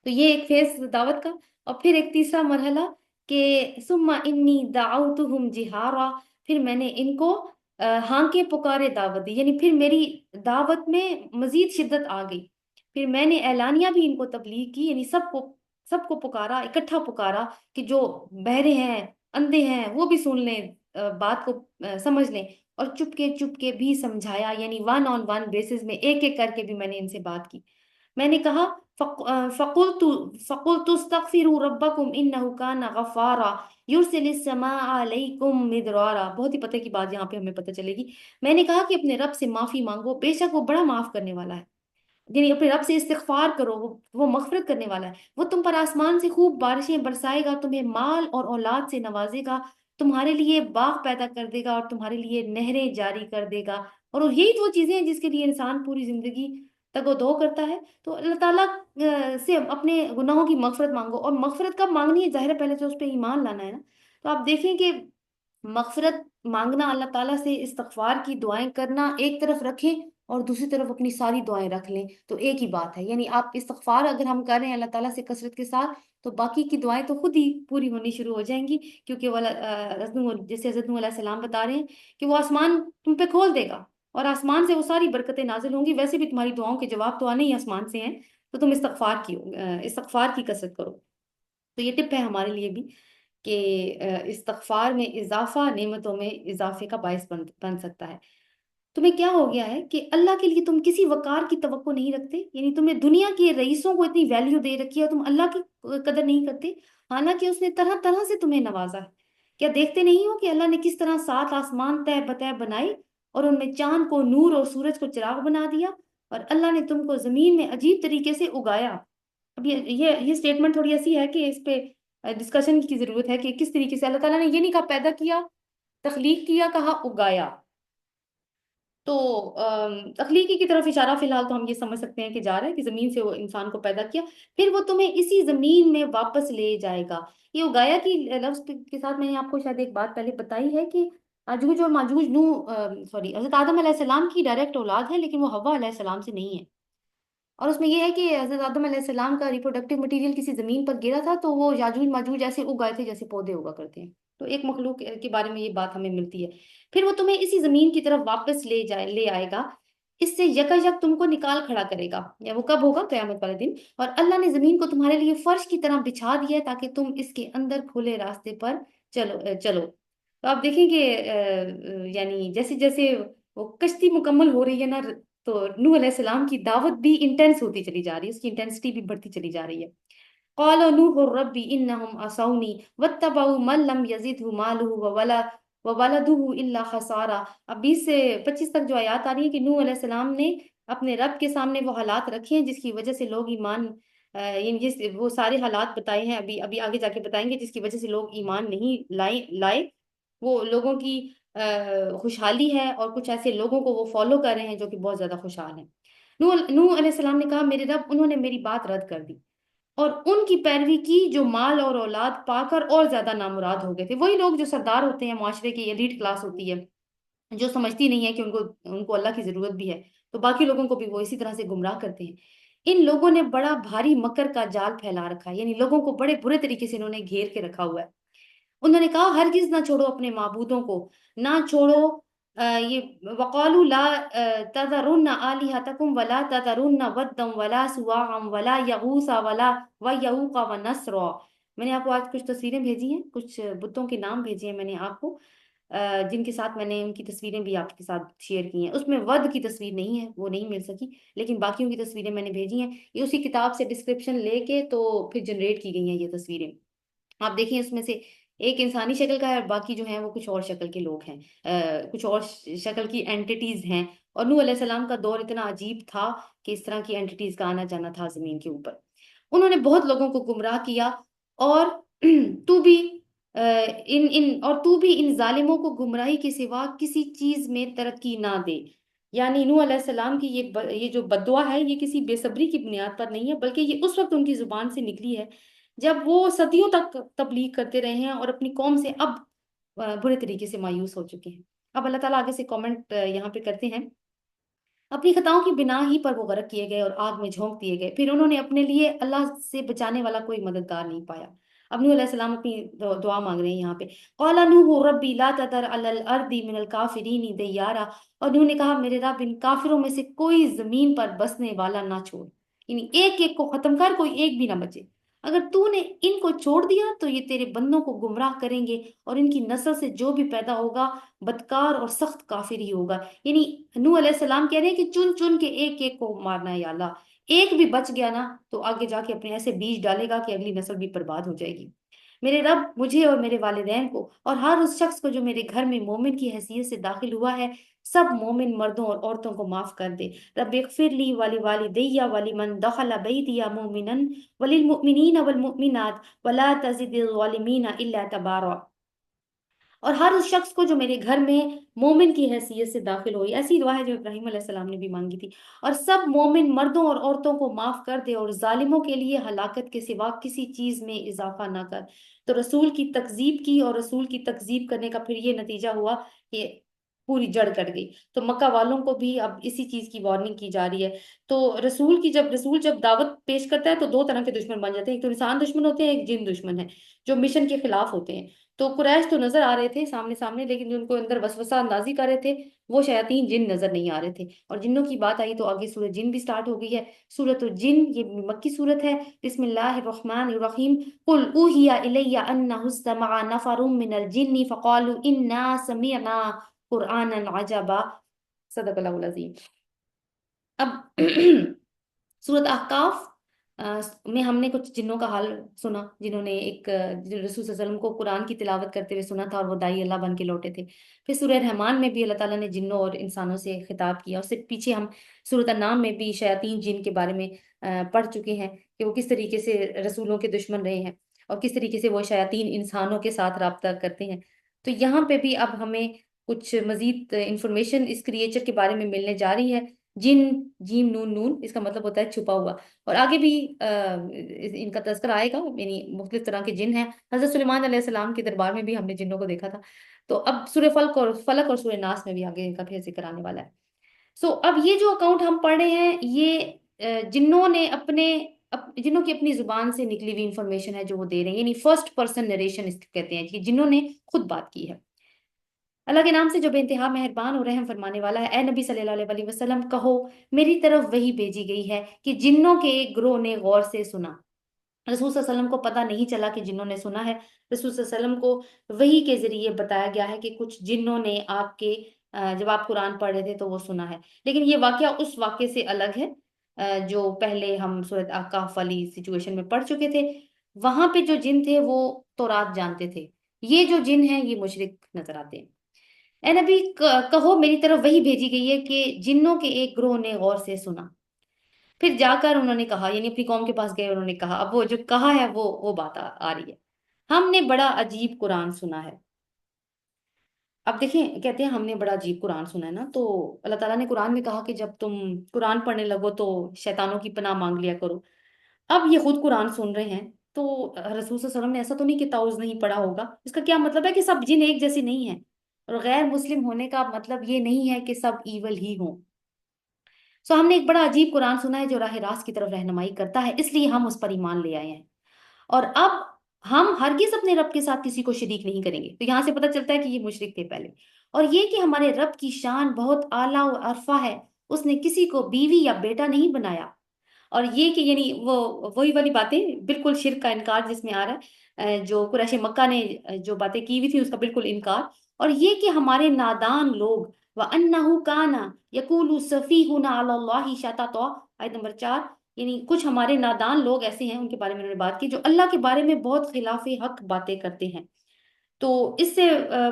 تو یہ ایک فیز دعوت کا۔ اور پھر ایک تیسرا مرحلہ کہ ثم انی دعوتہم جہارا، پھر میں نے ان کو ہانکے پکارے دعوت دی، یعنی پھر میری دعوت میں مزید شدت آ گئی، پھر میں نے اعلانیہ بھی ان کو تبلیغ کی، یعنی سب کو پکارا، اکٹھا پکارا کہ جو بہرے ہیں، اندھے ہیں، وہ بھی سن لیں، بات کو سمجھ لیں، اور چپ کے بھی سمجھایا، یعنی ون آن ون بیسس میں ایک ایک کر کے بھی میں نے ان سے بات کی۔ میں نے کہا فقلت استغفروا ربکم انه کان غفارا یرسل السماء علیکم مدرارا۔ بہت ہی پتہ کی بات یہاں پہ ہمیں پتہ چلے گی۔ میں نے کہا کہ اپنے رب سے معافی مانگو، بے شک وہ بڑا معاف کرنے والا ہے، یعنی اپنے رب سے استغفار کرو، وہ مغفرت کرنے والا ہے۔ وہ تم پر آسمان سے خوب بارشیں برسائے گا، تمہیں مال اور اولاد سے نوازے گا، تمہارے لیے باغ پیدا کر دے گا، اور تمہارے لیے نہریں جاری کر دے گا، اور یہی تو وہ چیزیں ہیں جس کے لیے انسان پوری زندگی تگ و دو کرتا ہے۔ تو اللہ تعالیٰ سے اپنے گناہوں کی مغفرت مانگو، اور مغفرت کب مانگنی ہے؟ ظاہر ہے پہلے تو اس پہ ایمان لانا ہے نا۔ تو آپ دیکھیں کہ مغفرت مانگنا، اللہ تعالیٰ سے استغفار کی دعائیں کرنا ایک طرف رکھیں، اور دوسری طرف اپنی ساری دعائیں رکھ لیں، تو ایک ہی بات ہے۔ یعنی آپ استغفار اگر ہم کر رہے ہیں اللہ تعالیٰ سے کثرت کے ساتھ، تو باقی کی دعائیں تو خود ہی پوری ہونی شروع ہو جائیں گی، کیونکہ وہ جیسے حضرت نوح علیہ السلام بتا رہے ہیں کہ وہ آسمان تم پہ کھول دے گا، اور آسمان سے وہ ساری برکتیں نازل ہوں گی۔ ویسے بھی تمہاری دعاؤں کے جواب تو آنے ہی آسمان سے ہیں، تو تم استغفار کی کثرت کرو۔ تو یہ ٹپ ہے ہمارے لیے بھی کہ استغفار میں اضافہ نعمتوں میں اضافے کا باعث بن سکتا ہے۔ تمہیں کیا ہو گیا ہے کہ اللہ کے لیے تم کسی وقار کی توقع نہیں رکھتے؟ یعنی تمہیں دنیا کے رئیسوں کو اتنی ویلیو دے رکھی ہے اور تم اللہ کی قدر نہیں کرتے، حالانکہ اس نے طرح طرح سے تمہیں نوازا ہے۔ کیا دیکھتے نہیں ہو کہ اللہ نے کس طرح 7 آسمان تہ بتہ بنائے، اور ان میں چاند کو نور اور سورج کو چراغ بنا دیا، اور اللہ نے تم کو زمین میں عجیب طریقے سے اگایا۔ اب یہ اسٹیٹمنٹ تھوڑی ایسی ہے کہ اس پہ ڈسکشن کی ضرورت ہے کہ کس طریقے سے اللہ تعالیٰ نے یہ نہیں کہا پیدا کیا، تخلیق کیا، کہا اگایا۔ تو تخلیقی کی طرف اشارہ فی الحال تو ہم یہ سمجھ سکتے ہیں کہ جا رہا ہے کہ زمین سے وہ انسان کو پیدا کیا، پھر وہ تمہیں اسی زمین میں واپس لے جائے گا۔ یہ اگایا کی لفظ کے ساتھ میں نے آپ کو شاید ایک بات پہلے بتائی ہے کہ اجوج اور ماجوج سوری حضرت آدم علیہ السلام کی ڈائریکٹ اولاد ہے، لیکن وہ حوا علیہ السلام سے نہیں ہے۔ اور اس میں یہ ہے کہ حضرت آدم علیہ السلام کا ریپروڈکٹیو مٹیریل کسی زمین پر گرا تھا، تو وہ یاجوج ماجوج ایسے اگائے تھے جیسے پودے اگا کرتے ہیں۔ تو ایک مخلوق کے بارے میں یہ بات ہمیں ملتی ہے۔ پھر وہ تمہیں اسی زمین کی طرف واپس لے آئے گا، اس سے یکا یک تم کو نکال کھڑا کرے گا، یا وہ کب ہوگا؟ قیامت والے دن۔ اور اللہ نے زمین کو تمہارے لیے فرش کی طرح بچھا دیا ہے تاکہ تم اس کے اندر کھلے راستے پر چلو۔ تو آپ دیکھیں کہ یعنی جیسے جیسے وہ کشتی مکمل ہو رہی ہے نا، تو نوح علیہ السلام کی دعوت بھی انٹینس ہوتی چلی جا رہی ہے، اس کی انٹینسٹی بھی بڑھتی چلی جا رہی ہے۔ قال نوح رب انهم عصوني واتبعوا من لم يزده ماله وولده الا خسارا۔ اب 20 سے 25 تک جو آیات آ رہی ہیں کہ نوح علیہ السلام نے اپنے رب کے سامنے وہ حالات رکھے ہیں جس کی وجہ سے لوگ ایمان وہ سارے حالات بتائے ہیں، ابھی آگے جا کے بتائیں گے، جس کی وجہ سے لوگ ایمان نہیں لائے۔ وہ لوگوں کی خوشحالی ہے، اور کچھ ایسے لوگوں کو وہ فالو کر رہے ہیں جو کہ بہت زیادہ خوشحال ہیں۔ نوح علیہ السلام نے کہا میرے رب انہوں نے میری بات رد کر دی اور ان کی پیروی کی جو مال اور اولاد پا کر اور زیادہ نامراد ہو گئے تھے۔ وہی لوگ جو سردار ہوتے ہیں، معاشرے کی ایلیٹ کلاس ہوتی ہے، جو سمجھتی نہیں ہے کہ ان کو اللہ کی ضرورت بھی ہے، تو باقی لوگوں کو بھی وہ اسی طرح سے گمراہ کرتے ہیں۔ ان لوگوں نے بڑا بھاری مکر کا جال پھیلا رکھا ہے، یعنی لوگوں کو بڑے برے طریقے سے انہوں نے گھیر کے رکھا ہوا ہے۔ انہوں نے کہا ہرگز نہ چھوڑو اپنے معبودوں کو، نہ چھوڑو یہ وقالوا لا تذرن آلہتکم ولا تذرن ودا ولا سواعا ولا یغوث ولا ویعوق ونسرا۔ میں نے آپ کو آج کچھ تصویریں بھیجی ہیں، کچھ بتوں کے نام بھیجے ہیں میں نے آپ کو، جن کے ساتھ میں نے ان کی تصویریں بھی آپ کے ساتھ شیئر کی ہیں۔ اس میں ود کی تصویر نہیں ہے، وہ نہیں مل سکی، لیکن باقیوں کی تصویریں میں نے بھیجی ہیں، یہ اسی کتاب سے ڈسکرپشن لے کے تو پھر جنریٹ کی گئی ہیں یہ تصویریں۔ آپ دیکھیں اس میں سے ایک انسانی شکل کا ہے اور باقی جو ہیں وہ کچھ اور شکل کے لوگ ہیں، کچھ اور شکل کی اینٹیٹیز ہیں۔ اور نوح علیہ السلام کا دور اتنا عجیب تھا کہ اس طرح کی اینٹیٹیز کا آنا جانا تھا زمین کے اوپر۔ انہوں نے بہت لوگوں کو گمراہ کیا، اور تو بھی تو بھی ان ظالموں کو گمراہی کے سوا کسی چیز میں ترقی نہ دے۔ یعنی نوح علیہ السلام کی یہ جو بددعا ہے یہ کسی بے صبری کی بنیاد پر نہیں ہے، بلکہ یہ اس وقت ان کی زبان سے نکلی ہے جب وہ صدیوں تک تبلیغ کرتے رہے ہیں اور اپنی قوم سے اب برے طریقے سے مایوس ہو چکے ہیں۔ اب اللہ تعالیٰ آگے سے کامنٹ یہاں پہ کرتے ہیں، اپنی خطاؤں کی بنا ہی پر وہ غرق کیے گئے اور آگ میں جھونک دیے گئے، پھر انہوں نے اپنے لیے اللہ سے بچانے والا کوئی مددگار نہیں پایا۔ اب نوح علیہ السلام اپنی دعا مانگ رہے ہیں یہاں پہ، قال نوح ربی لا تذر علی الارض من الکافرین دیارا، اور انہوں نے کہا میرے رب ان کافروں میں سے کوئی زمین پر بسنے والا نہ چھوڑ، یعنی ایک ایک کو ختم کر، کوئی ایک بھی نہ بچے۔ اگر تو نے ان کو چھوڑ دیا تو یہ تیرے بندوں کو گمراہ کریں گے، اور ان کی نسل سے جو بھی پیدا ہوگا بدکار اور سخت کافر ہی ہوگا۔ یعنی نوح علیہ السلام کہہ رہے ہیں کہ چن چن کے ایک ایک کو مارنا ہے یا اللہ، ایک بھی بچ گیا نا تو آگے جا کے اپنے ایسے بیج ڈالے گا کہ اگلی نسل بھی برباد ہو جائے گی۔ میرے رب مجھے اور میرے والدین کو اور ہر اس شخص کو جو میرے گھر میں مومن کی حیثیت سے داخل ہوا ہے، سب مومن مردوں اور عورتوں کو معاف کر دے۔ رب اغفر لی ولی والدی ولی من دخل بیتی مومنا وللمؤمنین والمؤمنات ولا تزد الظالمین الا تبارا۔ اور ہر اس شخص کو جو میرے گھر میں مومن کی حیثیت سے داخل ہوئی، ایسی دعا ہے جو ابراہیم علیہ السلام نے بھی مانگی تھی، اور سب مومن مردوں اور عورتوں کو معاف کر دے، اور ظالموں کے لیے ہلاکت کے سوا کسی چیز میں اضافہ نہ کر۔ تو رسول کی تکذیب کی، اور رسول کی تکذیب کرنے کا پھر یہ نتیجہ ہوا کہ پوری جڑ کٹ گئی۔ تو مکہ والوں کو بھی اب اسی چیز کی وارننگ کی جا رہی ہے۔ تو رسول جب دعوت پیش کرتا ہے تو دو طرح کے دشمن بن جاتے ہیں، ایک تو انسان دشمن ہوتے ہیں، ایک جن دشمن ہے جو مشن کے خلاف ہوتے ہیں۔ تو قریش تو نظر آ رہے تھے سامنے سامنے، لیکن جو ان کو اندر وسوسہ اندازی کر رہے تھے وہ شیاطین جن نظر نہیں آ رہے تھے۔ اور جنوں کی بات آئی تو آگے سورہ جن بھی سٹارٹ ہو گئی ہے، سورۃ الجن، یہ مکی سورت ہے۔ بسم اللہ الرحمن الرحیم، قل اوحی الی انہ استمع نفر من الجن فقالوا انا سمعنا قرآنا عجبا، صدق اللہ العظیم۔ اب سورت احقاف میں ہم نے کچھ جنوں کا حال سنا جنہوں نے ایک رسول صلی اللہ علیہ وسلم کو قرآن کی تلاوت کرتے ہوئے سنا تھا اور وہ دائی اللہ بن کے لوٹے تھے۔ پھر سورہ رحمان میں بھی اللہ تعالیٰ نے جنوں اور انسانوں سے خطاب کیا، اس سے پیچھے ہم سورۃ النام میں بھی شیاطین جن کے بارے میں پڑھ چکے ہیں کہ وہ کس طریقے سے رسولوں کے دشمن رہے ہیں اور کس طریقے سے وہ شیاطین انسانوں کے ساتھ رابطہ کرتے ہیں۔ تو یہاں پہ بھی اب ہمیں کچھ مزید انفارمیشن اس کریچر کے بارے میں ملنے جا رہی ہے۔ جن، جیم نون نون، اس کا مطلب ہوتا ہے چھپا ہوا، اور آگے بھی ان کا تذکرہ آئے گا، یعنی مختلف طرح کے جن ہیں۔ حضرت سلیمان علیہ السلام کے دربار میں بھی ہم نے جنوں کو دیکھا تھا، تو اب سورہ فلق اور سورہ ناس میں بھی آگے ان کا پھر ذکر آنے والا ہے۔ اب یہ جو اکاؤنٹ ہم پڑھ رہے ہیں یہ جنوں کی اپنی زبان سے نکلی ہوئی انفارمیشن ہے جو وہ دے رہے ہیں، یعنی فرسٹ پرسن نریشن اس کو کہتے ہیں کہ جنہوں نے خود بات کی ہے۔ اللہ کے نام سے جو بے انتہا مہربان اور رحم فرمانے والا ہے۔ اے نبی صلی اللہ علیہ وسلم کہو میری طرف وہی بھیجی گئی ہے کہ جنوں کے ایک گروہ نے غور سے سنا۔ رسول صلی اللہ علیہ وسلم کو پتہ نہیں چلا کہ جنوں نے سنا ہے، رسول صلی اللہ علیہ وسلم کو وحی کے ذریعے بتایا گیا ہے کہ کچھ جنوں نے آپ کے جب آپ قرآن پڑھ رہے تھے تو وہ سنا ہے۔ لیکن یہ واقعہ اس واقعے سے الگ ہے جو پہلے ہم سورۃ احقاف والی سچویشن میں پڑھ چکے تھے۔ وہاں پہ جو جن تھے وہ تورات جانتے تھے، یہ جو جن ہیں یہ مشرک نظر آتے ہیں۔ اے نبی کہو میری طرف وہی بھیجی گئی ہے کہ جنوں کے ایک گروہ نے غور سے سنا، پھر جا کر انہوں نے کہا، یعنی اپنی قوم کے پاس گئے، انہوں نے کہا، اب وہ جو کہا ہے وہ بات آ رہی ہے، ہم نے بڑا عجیب قرآن سنا ہے۔ اب دیکھیں، کہتے ہیں ہم نے بڑا عجیب قرآن سنا ہے نا، تو اللہ تعالیٰ نے قرآن میں کہا کہ جب تم قرآن پڑھنے لگو تو شیطانوں کی پناہ مانگ لیا کرو۔ اب یہ خود قرآن سن رہے ہیں، تو رسول صلی اللہ علیہ وسلم نے ایسا تو نہیں کہ تعوذ نہیں پڑھا ہوگا؟ اس کا کیا مطلب ہے کہ سب جن ایک جیسی نہیں ہیں، اور غیر مسلم ہونے کا مطلب یہ نہیں ہے کہ سب ایول ہی ہوں۔ سو ہم نے ایک بڑا عجیب قرآن سنا ہے جو راہ راست کی طرف رہنمائی کرتا ہے، اس لیے ہم اس پر ایمان لے آئے ہیں۔ اور اب ہم ہرگز اپنے رب کے ساتھ کسی کو شریک نہیں کریں گے۔ تو یہاں سے پتہ چلتا ہے کہ یہ مشرک تھے پہلے۔ اور یہ کہ ہمارے رب کی شان بہت اعلیٰ و عرفہ ہے، اس نے کسی کو بیوی یا بیٹا نہیں بنایا۔ اور یہ کہ یعنی وہ وہی والی باتیں، بالکل شرک کا انکار جس میں آ رہا ہے، جو قریش مکہ نے جو باتیں کی ہوئی تھی اس کا بالکل انکار۔ اور یہ کہ ہمارے نادان لوگ وَأَنَّهُ كَانَ يَقُولُ سَفِيهُنَا عَلَى اللَّهِ شَطَطًا، آیت نمبر 4، یعنی کچھ ہمارے نادان لوگ ایسے ہیں، ان کے بارے میں انہوں نے بات کی جو اللہ کے بارے میں بہت خلاف حق باتیں کرتے ہیں۔ تو اس سے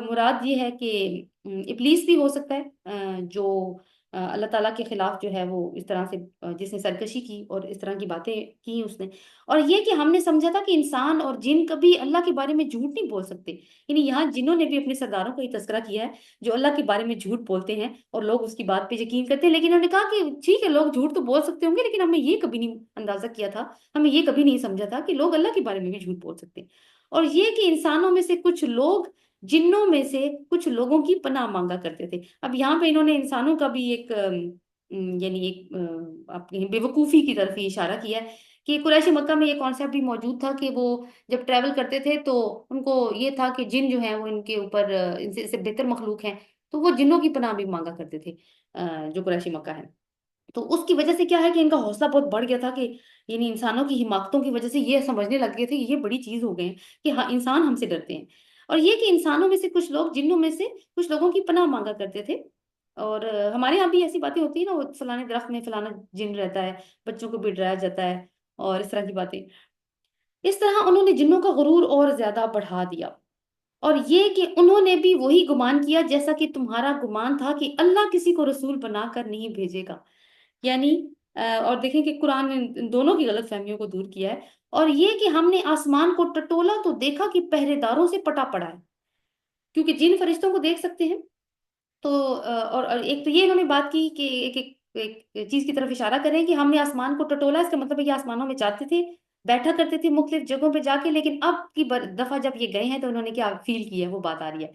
مراد یہ ہے کہ ابلیس بھی ہو سکتا ہے، جو اللہ تعالیٰ کے خلاف جو ہے وہ اس طرح سے جس نے سرکشی کی اور اس طرح کی باتیں کی اس نے۔ اور یہ کہ ہم نے سمجھا تھا کہ انسان اور جن کبھی اللہ کے بارے میں جھوٹ نہیں بول سکتے، یعنی یہاں جنہوں نے بھی اپنے سرداروں کا یہ تذکرہ کیا ہے جو اللہ کے بارے میں جھوٹ بولتے ہیں اور لوگ اس کی بات پہ یقین کرتے ہیں، لیکن انہوں نے کہا کہ ٹھیک ہے لوگ جھوٹ تو بول سکتے ہوں گے، لیکن ہمیں یہ کبھی نہیں اندازہ کیا تھا، ہمیں یہ کبھی نہیں سمجھا تھا کہ لوگ اللہ کے بارے میں بھی جھوٹ بول سکتے ہیں۔ اور یہ کہ انسانوں میں سے کچھ لوگ جنوں میں سے کچھ لوگوں کی پناہ مانگا کرتے تھے۔ اب یہاں پہ انہوں نے انسانوں کا بھی ایک یعنی ایک اپنی بے وقوفی کی طرف ہی اشارہ کیا ہے کہ قریش مکہ میں یہ کانسیپٹ بھی موجود تھا کہ وہ جب ٹریول کرتے تھے تو ان کو یہ تھا کہ جن جو ہیں وہ ان کے اوپر ان سے بہتر مخلوق ہیں، تو وہ جنوں کی پناہ بھی مانگا کرتے تھے، جو قریش مکہ ہے۔ تو اس کی وجہ سے کیا ہے کہ ان کا حوصلہ بہت بڑھ گیا تھا کہ یعنی انسانوں کی حماقتوں کی وجہ سے یہ سمجھنے لگ گئے تھے کہ یہ بڑی چیز ہو گئے ہیں کہ ہاں انسان ہم سے ڈرتے ہیں۔ اور یہ کہ انسانوں میں سے کچھ لوگ جنوں میں سے کچھ لوگوں کی پناہ مانگا کرتے تھے۔ اور ہمارے یہاں بھی ایسی باتیں ہوتی ہیں نا، وہ فلانے درخت میں فلانا جن رہتا ہے، بچوں کو بھی ڈرایا جاتا ہے اور اس طرح کی باتیں۔ اس طرح انہوں نے جنوں کا غرور اور زیادہ بڑھا دیا، اور یہ کہ انہوں نے بھی وہی گمان کیا جیسا کہ تمہارا گمان تھا کہ اللہ کسی کو رسول بنا کر نہیں بھیجے گا۔ یعنی اور دیکھیں کہ قرآن نے ان دونوں کی غلط فہمیوں کو دور کیا ہے۔ اور یہ کہ ہم نے آسمان کو ٹٹولا تو دیکھا کہ پہرے داروں سے پٹا پڑا ہے، کیونکہ جن فرشتوں کو دیکھ سکتے ہیں۔ تو اور ایک تو یہ انہوں نے بات کی کہ ایک چیز کی طرف اشارہ کریں کہ ہم نے آسمان کو ٹٹولا، اس کا مطلب ہے کہ آسمانوں میں جاتے تھے، بیٹھا کرتے تھے مختلف جگہوں پہ جا کے، لیکن اب کی دفعہ جب یہ گئے ہیں تو انہوں نے کیا فیل کیا ہے وہ بات آ رہی ہے۔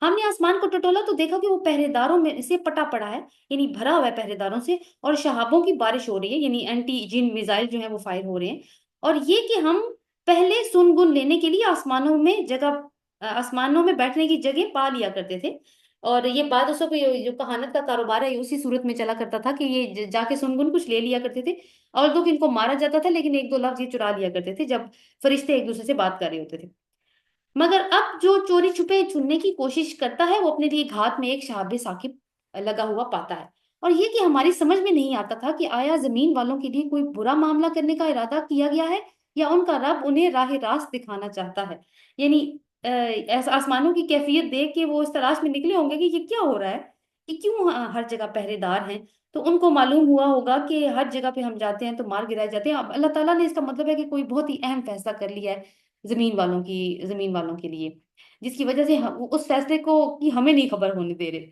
ہم نے آسمان کو ٹٹولا تو دیکھا کہ وہ پہرے داروں میں سے پٹا پڑا ہے، یعنی بھرا ہوا ہے پہرے داروں سے، اور شہابوں کی بارش ہو رہی ہے، یعنی اینٹی جن میزائل جو ہیں وہ فائر ہو رہے ہیں۔ اور یہ کہ ہم پہلے سن گن لینے کے لیے آسمانوں میں بیٹھنے کی جگہ پا لیا کرتے تھے۔ اور یہ بات اس کو جو کہانت کا کاروبار ہے یہ اسی صورت میں چلا کرتا تھا کہ یہ جا کے سنگن کچھ لے لیا کرتے تھے، اور دو کہ ان کو مارا جاتا تھا، لیکن ایک دو لفظ یہ چرا لیا کرتے تھے جب فرشتے ایک دوسرے سے بات کر رہے ہوتے تھے۔ مگر اب جو چوری چھپے چننے کی کوشش کرتا ہے وہ اپنے لیے گھات میں ایک شہاب ثاقب لگا ہوا پاتا ہے۔ اور یہ کہ ہماری سمجھ میں نہیں آتا تھا کہ آیا زمین والوں کے لیے کوئی برا معاملہ کرنے کا ارادہ کیا گیا ہے یا ان کا رب انہیں راہ راست دکھانا چاہتا ہے۔ یعنی آسمانوں کی کیفیت دیکھ کے وہ اس تلاش میں نکلے ہوں گے کہ یہ کیا ہو رہا ہے، کہ کیوں ہر جگہ پہرے دار ہیں۔ تو ان کو معلوم ہوا ہوگا کہ ہر جگہ پہ ہم جاتے ہیں تو مار گرائے جاتے ہیں، اب اللہ تعالیٰ نے اس کا مطلب ہے کہ کوئی بہت ہی اہم فیصلہ کر لیا ہے زمین والوں کے لیے، جس کی وجہ سے اس فیصلے کو کی ہمیں نہیں خبر ہونے دے رہے۔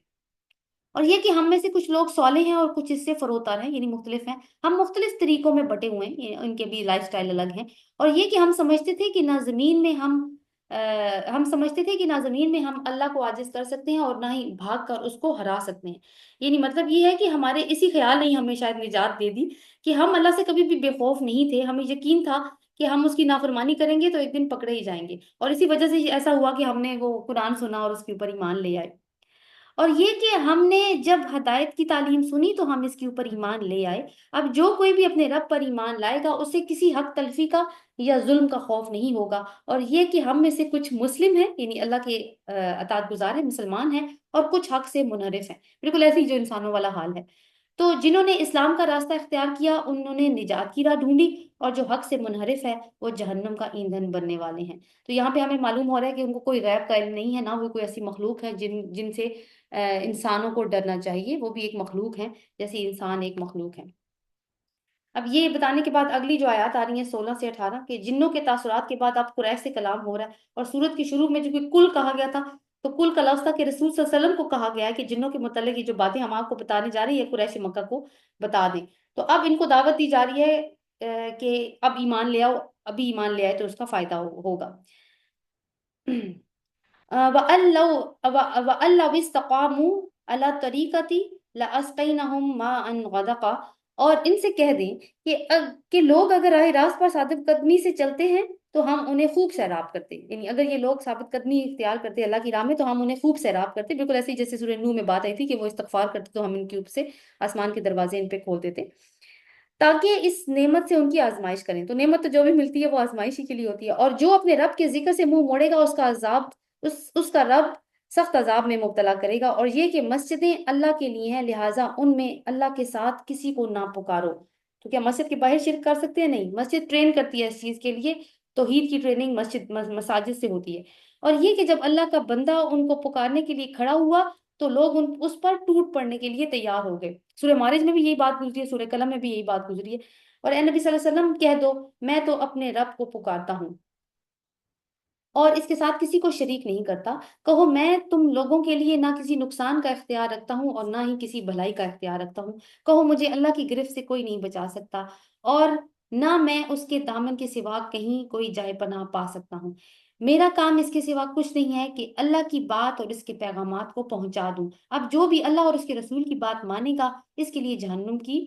اور یہ کہ ہم میں سے کچھ لوگ صالح ہیں اور کچھ اس سے فروتار ہیں، یعنی مختلف ہیں، ہم مختلف طریقوں میں بٹے ہوئے ہیں، ان کے بھی لائف سٹائل الگ ہیں۔ اور یہ کہ ہم سمجھتے تھے کہ نہ زمین میں ہم اللہ کو عاجز کر سکتے ہیں اور نہ ہی بھاگ کر اس کو ہرا سکتے ہیں۔ یعنی مطلب یہ ہے کہ ہمارے اسی خیال نے ہمیں شاید نجات دے دی کہ ہم اللہ سے کبھی بھی بے خوف نہیں تھے، ہمیں یقین تھا کہ ہم اس کی نافرمانی کریں گے تو ایک دن پکڑے ہی جائیں گے، اور اسی وجہ سے ایسا ہوا کہ ہم نے وہ قرآن سنا اور اس کے اوپر ایمان لے آئے۔ اور یہ کہ ہم نے جب ہدایت کی تعلیم سنی تو ہم اس کے اوپر ایمان لے آئے۔ اب جو کوئی بھی اپنے رب پر ایمان لائے گا اسے کسی حق تلفی کا یا ظلم کا خوف نہیں ہوگا۔ اور یہ کہ ہم میں سے کچھ مسلم ہیں، یعنی اللہ کے اطاعت گزار ہیں، مسلمان ہیں، اور کچھ حق سے منحرف ہیں، بالکل ایسے ہی جو انسانوں والا حال ہے۔ تو جنہوں نے اسلام کا راستہ اختیار کیا انہوں نے نجات کی راہ ڈھونڈی، اور جو حق سے منحرف ہے وہ جہنم کا ایندھن بننے والے ہیں۔ تو یہاں پہ ہمیں معلوم ہو رہا ہے کہ ان کو کوئی غیب کا علم نہیں ہے، نہ وہ کوئی ایسی مخلوق ہے جن سے انسانوں کو ڈرنا چاہیے، وہ بھی ایک مخلوق ہیں جیسے انسان ایک مخلوق ہے۔ اب یہ بتانے کے بعد اگلی جو آیات آ رہی ہیں 16 سے 18 کہ جنوں کے تاثرات کے بعد اب قریش سے کلام ہو رہا ہے، اور سورت کے شروع میں جو کہ کل کہا گیا تھا تو کل کا لفظ تھا کہ رسول صلی اللہ علیہ وسلم کو کہا گیا ہے کہ جنوں کے متعلق یہ جو باتیں ہم آپ کو بتانے جا رہے ہیں یہ قریش مکہ کو بتا دیں. تو اب ان کو دعوت دی جا رہی ہے کہ اب ایمان لے آؤ، ابھی ایمان لے آئے تو اس کا فائدہ ہوگا. وَأَن لَّوْ اسْتَقَامُوا عَلَىٰ طَرِيقَتِي لَأَسْقَيْنَاهُم مَّاءً غَدَقًا، اور ان سے کہہ دیں کہ لوگ اگر راہ راست پر ثابت قدمی سے چلتے ہیں تو ہم انہیں خوب سیراب کرتے ہیں. یعنی اگر یہ لوگ ثابت قدمی اختیار کرتے ہیں اللہ کی راہ میں تو ہم انہیں خوب سیراب کرتے. بالکل ایسے ہی جیسے سورہ نوح میں بات آئی تھی کہ وہ استغفار کرتے تو ہم ان کے اوپر سے آسمان کے دروازے ان پہ کھول دیتے تاکہ اس نعمت سے ان کی آزمائش کریں. تو نعمت تو جو بھی ملتی ہے وہ آزمائش ہی کے لیے ہوتی ہے، اور جو اپنے رب کے ذکر سے منہ موڑے گا اس کا عذاب اس کا رب سخت عذاب میں مبتلا کرے گا. اور یہ کہ مسجدیں اللہ کے لیے ہیں لہٰذا ان میں اللہ کے ساتھ کسی کو نہ پکارو. تو کیا مسجد کے باہر شرک کر سکتے ہیں؟ نہیں، مسجد ٹرین کرتی ہے اس چیز کے لیے. توحید کی ٹریننگ مساجد سے ہوتی ہے. اور یہ کہ جب اللہ کا بندہ ان کو پکارنے کے لیے کھڑا ہوا تو لوگ اس پر ٹوٹ پڑنے کے لیے تیار ہو گئے. سورہ معارج میں بھی یہی بات گزری ہے، سورہ قلم میں بھی یہی بات گزری ہے. اور اے نبی صلی اللہ علیہ وسلم کہہ دو میں تو اپنے رب کو پکارتا ہوں اور اس کے ساتھ کسی کو شریک نہیں کرتا. کہو میں تم لوگوں کے لیے نہ کسی نقصان کا اختیار رکھتا ہوں اور نہ ہی کسی بھلائی کا اختیار رکھتا ہوں. کہو مجھے اللہ کی گرفت سے کوئی نہیں بچا سکتا اور نہ میں اس کے دامن کے سوا کہیں کوئی جائے پناہ پا سکتا ہوں. میرا کام اس کے سوا کچھ نہیں ہے کہ اللہ کی بات اور اس کے پیغامات کو پہنچا دوں. اب جو بھی اللہ اور اس کے رسول کی بات مانے گا اس کے لیے جہنم کی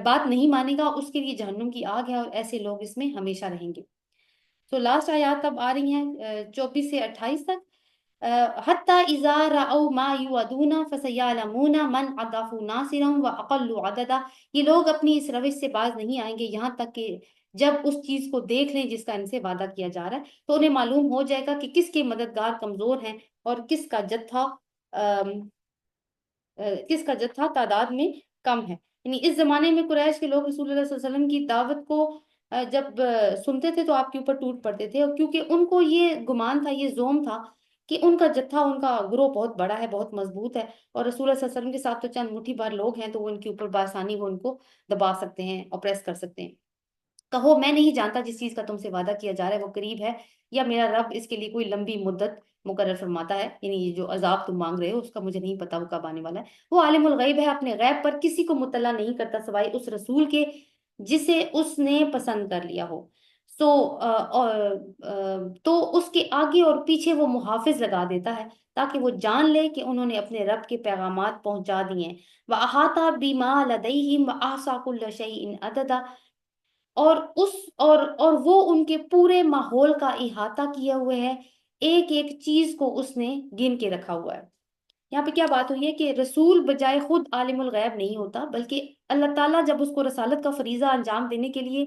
بات نہیں مانے گا اس کے لیے جہنم کی آگ ہے اور ایسے لوگ اس میں ہمیشہ رہیں گے. تو لاسٹ آیات اب آ رہی ہیں 24 سے 28 تک. حَتَّى إِذَا رَأَوْا مَا يُوعَدُونَ فَسَيَعْلَمُونَ مَنْ أَضْعَفُ نَاصِرًا وَأَقَلُّ عَدَدًا. یہ لوگ اپنی اس روش سے باز نہیں آئیں گے یہاں تک کہ جب اس چیز کو دیکھ لیں جس کا ان سے وعدہ کیا جا رہا ہے تو انہیں معلوم ہو جائے گا کہ کس کے مددگار کمزور ہیں اور کس کا جتھا تعداد میں کم ہے. یعنی اس زمانے میں قریش کے لوگ رسول اللہ صلی اللہ علیہ وسلم کی دعوت کو جب سنتے تھے تو آپ کے اوپر ٹوٹ پڑتے تھے، اور کیونکہ ان کو یہ گمان تھا، یہ زوم تھا کہ ان کا جتھا، ان کا گروہ بہت بڑا ہے، بہت مضبوط ہے، اور رسول اللہ صلی اللہ علیہ وسلم کے ساتھ تو چند مٹھی بھر لوگ ہیں تو وہ ان کے اوپر بآسانی وہ ان کو دبا سکتے ہیں، اوپریس کر سکتے ہیں. کہو میں نہیں جانتا جس چیز کا تم سے وعدہ کیا جا رہا ہے وہ قریب ہے یا میرا رب اس کے لیے کوئی لمبی مدت مقرر فرماتا ہے. یعنی یہ جو عذاب تم مانگ رہے ہو اس کا مجھے نہیں پتا وہ کب آنے والا ہے. وہ عالم الغیب ہے، اپنے غیب پر کسی کو مطلع نہیں کرتا سوائے اس رسول کے جسے اس نے پسند کر لیا ہو. سو تو اس کے آگے اور پیچھے وہ محافظ لگا دیتا ہے تاکہ وہ جان لے کہ انہوں نے اپنے رب کے پیغامات پہنچا دیے ہیں. وَأَحَاطَ بِمَا لَدَيْهِمْ وَأَحْصَىٰ كُلَّ شَيْءٍ عَدَدًا. اور وہ ان کے پورے ماحول کا احاطہ کیے ہوئے ہے، ایک ایک چیز کو اس نے گن کے رکھا ہوا ہے. یہاں پہ کیا بات ہوئی ہے کہ رسول بجائے خود عالم الغیب نہیں ہوتا، بلکہ اللہ تعالیٰ جب اس کو رسالت کا فریضہ انجام دینے کے لیے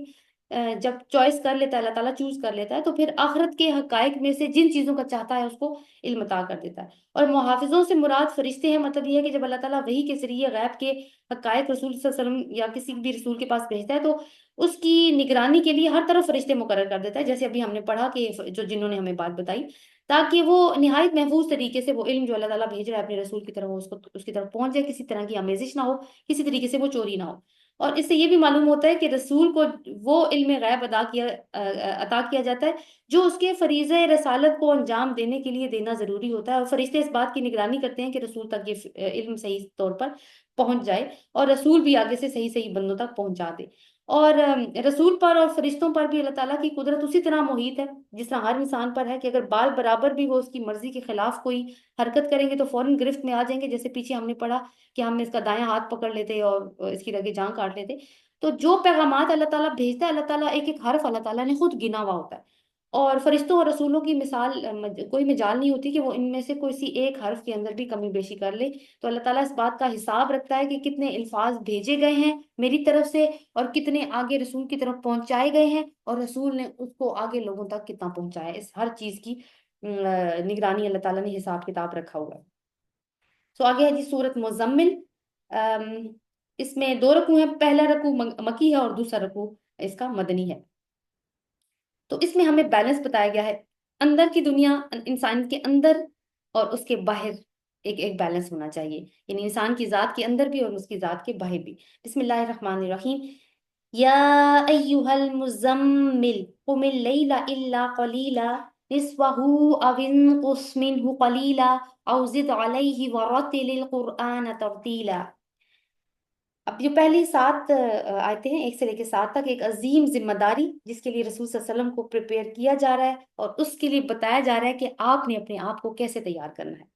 جب چوائس کر لیتا ہے، اللہ تعالیٰ چوز کر لیتا ہے تو پھر آخرت کے حقائق میں سے جن چیزوں کا چاہتا ہے اس کو علم عطا کر دیتا ہے. اور محافظوں سے مراد فرشتے ہیں. مطلب یہ ہے کہ جب اللہ تعالیٰ وحی کے ذریعے غیب کے حقائق رسول صلی اللہ علیہ وسلم یا کسی بھی رسول کے پاس بھیجتا ہے تو اس کی نگرانی کے لیے ہر طرف فرشتے مقرر کر دیتا ہے، جیسے ابھی ہم نے پڑھا کہ جو جنہوں نے ہمیں بات بتائی، تاکہ وہ نہایت محفوظ طریقے سے وہ علم جو اللہ تعالیٰ بھیج رہا ہے اپنے رسول کی طرف اس کی طرف پہنچ جائے، کسی طرح کی آمیزش نہ ہو، کسی طریقے سے وہ چوری نہ ہو. اور اس سے یہ بھی معلوم ہوتا ہے کہ رسول کو وہ علم غیب عطا کیا جاتا ہے جو اس کے فریضہ رسالت کو انجام دینے کے لیے دینا ضروری ہوتا ہے، اور فرشتے اس بات کی نگرانی کرتے ہیں کہ رسول تک یہ علم صحیح طور پر پہنچ جائے اور رسول بھی آگے سے صحیح صحیح بندوں تک پہنچا دے. اور رسول پر اور فرشتوں پر بھی اللہ تعالیٰ کی قدرت اسی طرح محیط ہے جس طرح ہر انسان پر ہے کہ اگر بال برابر بھی وہ اس کی مرضی کے خلاف کوئی حرکت کریں گے تو فوراً گرفت میں آ جائیں گے. جیسے پیچھے ہم نے پڑھا کہ ہم اس کا دایاں ہاتھ پکڑ لیتے اور اس کی رگے جان کاٹ لیتے. تو جو پیغامات اللہ تعالیٰ بھیجتا ہے اللہ تعالیٰ ایک ایک حرف اللہ تعالیٰ نے خود گنا ہوا ہوتا ہے، اور فرشتوں اور رسولوں کی مثال کوئی مجال نہیں ہوتی کہ وہ ان میں سے کوئی ایک حرف کے اندر بھی کمی بیشی کر لے. تو اللہ تعالیٰ اس بات کا حساب رکھتا ہے کہ کتنے الفاظ بھیجے گئے ہیں میری طرف سے اور کتنے آگے رسول کی طرف پہنچائے گئے ہیں اور رسول نے اس کو آگے لوگوں تک کتنا پہنچایا. اس ہر چیز کی نگرانی اللہ تعالیٰ نے حساب کتاب رکھا ہوا ہے. سو آگے ہے جی سورت مزمل. اس میں 2 رکوع ہیں، پہلا رکوع مکی ہے اور دوسرا رکوع اس کا مدنی ہے. تو اس میں ہمیں بیلنس بتایا گیا ہے، اندر کی دنیا انسان کے اندر اور اس کے باہر ایک ایک بیلنس ہونا چاہیے، یعنی انسان کی ذات کے اندر بھی اور اس کی ذات کے باہر بھی. بسم اللہ الرحمن الرحیم. یا ایھا المزمل قم اللیل الا قلیلا نصفه أو انقص منه قليلا أو زد عليه ورتل القرآن ترتيلا. اب جو پہلی سات آیتیں ہیں 1 سے لے کے 7 تک، ایک عظیم ذمہ داری جس کے لیے رسول صلی اللہ علیہ وسلم کو پریپیئر کیا جا رہا ہے اور اس کے لیے بتایا جا رہا ہے کہ آپ نے اپنے آپ کو کیسے تیار کرنا ہے.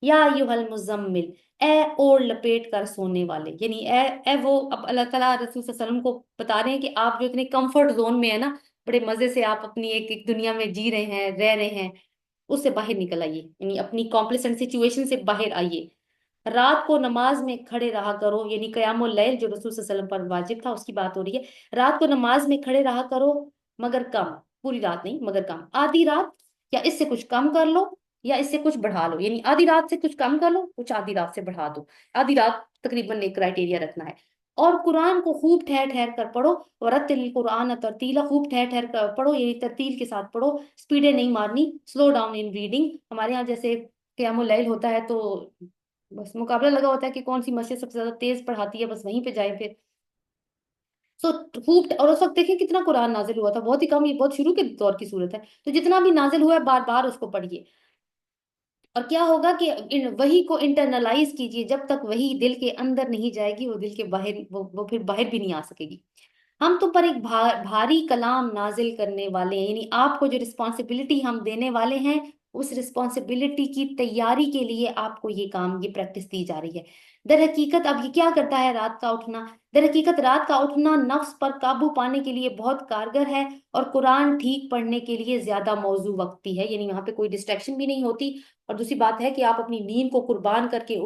یا ایھا المزمل، اے اوڑھ لپیٹ کر سونے والے، یعنی اے وہ، اب اللہ تعالیٰ رسول صلی اللہ علیہ وسلم کو بتا رہے ہیں کہ آپ جو اتنے کمفرٹ زون میں ہے نا، بڑے مزے سے آپ اپنی ایک دنیا میں جی رہے ہیں، رہ رہے ہیں، اس سے باہر نکل آئیے، یعنی اپنی کمپلیسنٹ سچویشن سے باہر آئیے. رات کو نماز میں کھڑے رہا کرو، یعنی قیام اللیل جو رسول صلی اللہ علیہ وسلم پر واجب تھا اس کی بات ہو رہی ہے. رات کو نماز میں کھڑے رہا کرو مگر کم، پوری رات نہیں مگر کم، آدھی رات یا اس سے کچھ کم کر لو یا اس سے کچھ بڑھا لو، یعنی آدھی رات سے کچھ کم کر لو، کچھ آدھی رات سے بڑھا دو. آدھی رات تقریباً ایک کرائٹیریا رکھنا ہے. اور قرآن کو خوب ٹھہر ٹھہر کر پڑھو، ورتل القرآن ترتیلا، خوب ٹھہر ٹھہر کر پڑھو، یعنی ترتیل کے ساتھ پڑھو، سپیڈیں نہیں مارنی، سلو ڈاؤن ان ریڈنگ. ہمارے ہاں جیسے قیام اللیل ہوتا ہے تو بس مقابلہ لگا ہوتا ہے کہ کون سی مسجد سب سے زیادہ تیز پڑھاتی ہے، بس وہیں پہ جائیں پھر. سو خوب، اور اس وقت دیکھیں کتنا قرآن نازل ہوا تھا، بہت ہی کم، یہ بہت شروع کے دور کی صورت ہے، تو جتنا بھی نازل ہوا ہے بار بار اس کو پڑھیے. اور کیا ہوگا کہ وہی کو انٹرنلائز کیجیے، جب تک وہی دل کے اندر نہیں جائے گی وہ دل کے باہر، وہ پھر باہر بھی نہیں آ سکے گی. ہم تم پر ایک بھاری کلام نازل کرنے والے ہیں، یعنی آپ کو جو رسپانسبلٹی ہم دینے والے ہیں اس رسپانسبلٹی کی تیاری کے لیے آپ کو یہ کام، یہ پریکٹس دی جا رہی ہے. در حقیقت اب یہ کیا کرتا ہے رات کا اٹھنا؟ در حقیقت رات کا اٹھنا نفس پر قابو پانے کے لیے بہت کارگر ہے، اور قرآن ٹھیک پڑھنے کے لیے زیادہ موزوں وقت بھی ہے، یعنی وہاں پہ کوئی ڈسٹریکشن بھی نہیں ہوتی. اور دوسری بات ہے کہ آپ اپنی نیند کو قربان کر کے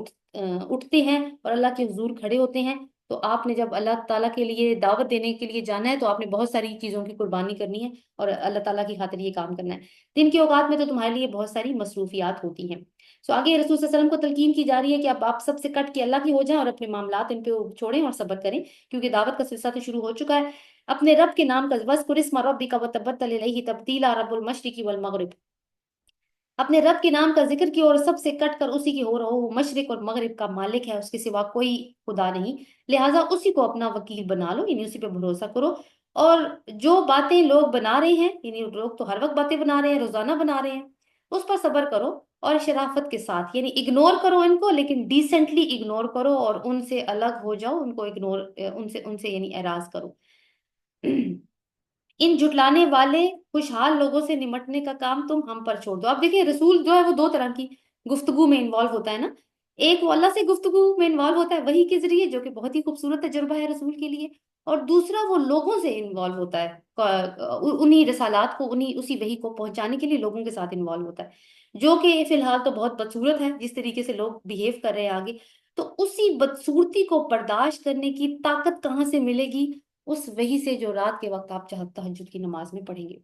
اٹھتے ہیں اور اللہ کے حضور کھڑے ہوتے ہیں. تو آپ نے جب اللہ تعالیٰ کے لیے دعوت دینے کے لیے جانا ہے تو آپ نے بہت ساری چیزوں کی قربانی کرنی ہے اور اللہ تعالیٰ کی خاطر یہ کام کرنا ہے. دن کے اوقات میں تو تمہارے لیے بہت ساری مصروفیات ہوتی ہیں. سو آگے رسول صلی اللہ علیہ وسلم کو تلقین کی جا رہی ہے کہ اب آپ سب سے کٹ کے اللہ کی ہو جائیں اور اپنے معاملات ان پہ چھوڑیں اور صبر کریں، کیونکہ دعوت کا سلسلہ تو شروع ہو چکا ہے. اپنے رب کے نام کا وذکر اسم ربک وتبتل الیہ تبتیلا، رب المشرق والمغرب، اپنے رب کے نام کا ذکر کیا اور سب سے کٹ کر اسی کی ہو رہو، وہ مشرق اور مغرب کا مالک ہے، اس کے سوا کوئی خدا نہیں، لہٰذا اسی کو اپنا وکیل بنا لو، یعنی اسی پہ بھروسہ کرو. اور جو باتیں لوگ بنا رہے ہیں، یعنی لوگ تو ہر وقت باتیں بنا رہے ہیں، روزانہ بنا رہے ہیں، اس پر صبر کرو اور شرافت کے ساتھ، یعنی اگنور کرو ان کو لیکن ڈیسنٹلی اگنور کرو اور ان سے الگ ہو جاؤ، ان کو اگنور، ان سے یعنی اعراض کرو. ان جھٹلانے والے خوشحال لوگوں سے نمٹنے کا کام تم ہم پر چھوڑ دو. اب دیکھیں رسول جو ہے وہ دو طرح کی گفتگو میں انوالو ہوتا ہے نا، ایک وہ اللہ سے گفتگو میں انوالو ہوتا ہے وحی کے ذریعے، جو کہ بہت ہی خوبصورت تجربہ ہے رسول کے لیے، اور دوسرا وہ لوگوں سے انوالو ہوتا ہے، انہی رسالات کو، اسی وحی کو پہنچانے کے لیے لوگوں کے ساتھ انوالو ہوتا ہے، جو کہ فی الحال تو بہت بدصورت ہے جس طریقے سے لوگ بیہیو کر رہے ہیں آگے. تو اسی بدصورتی کو برداشت کرنے کی طاقت کہاں سے ملے گی؟ اس وحی سے جو رات کے وقت آپ تہجد کی نماز میں پڑھیں گے.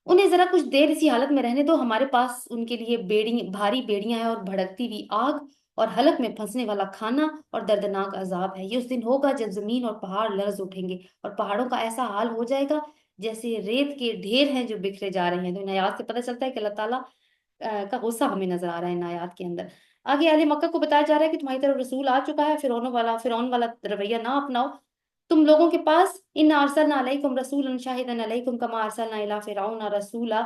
انہیں ذرا کچھ دیر اسی حالت میں رہنے دو، ہمارے پاس ان کے لیے بھاری بیڑیاں ہیں اور بھڑکتی ہوئی آگ اور حلق میں پھنسنے والا کھانا اور دردناک عذاب ہے. یہ اس دن ہوگا جب زمین اور پہاڑ لرز اٹھیں گے اور پہاڑوں کا ایسا حال ہو جائے گا جیسے ریت کے ڈھیر ہیں جو بکھرے جا رہے ہیں. تو ان آیات سے پتہ چلتا ہے کہ اللہ تعالیٰ کا غصہ ہمیں نظر آ رہا ہے ان آیات کے اندر. آگے اہل مکہ کو بتایا جا رہا ہے کہ تمہاری طرف رسول آ چکا ہے، فرعون والا رویہ نہ اپناؤ. تم لوگوں کے پاس ان ارسلنا علیکم رسولا شاہدا علیکم کما ارسلنا الی فرعون رسولا،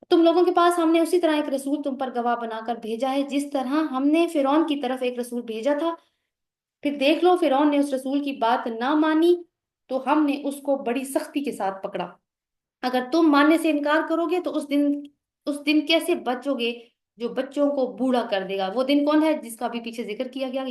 تم لوگوں کے پاس ہم نے اسی طرح ایک رسول تم پر گواہ بنا کر بھیجا ہے جس طرح ہم نے فرعون کی طرف ایک رسول بھیجا تھا. پھر دیکھ لو فرعون نے اس رسول کی بات نہ مانی تو ہم نے اس کو بڑی سختی کے ساتھ پکڑا. اگر تم ماننے سے انکار کرو گے تو اس دن کیسے بچو گے جو بچوں کو بوڑھا کر دے گا. وہ دن کون ہے جس کا بھی پیچھے ذکر کیا گیا،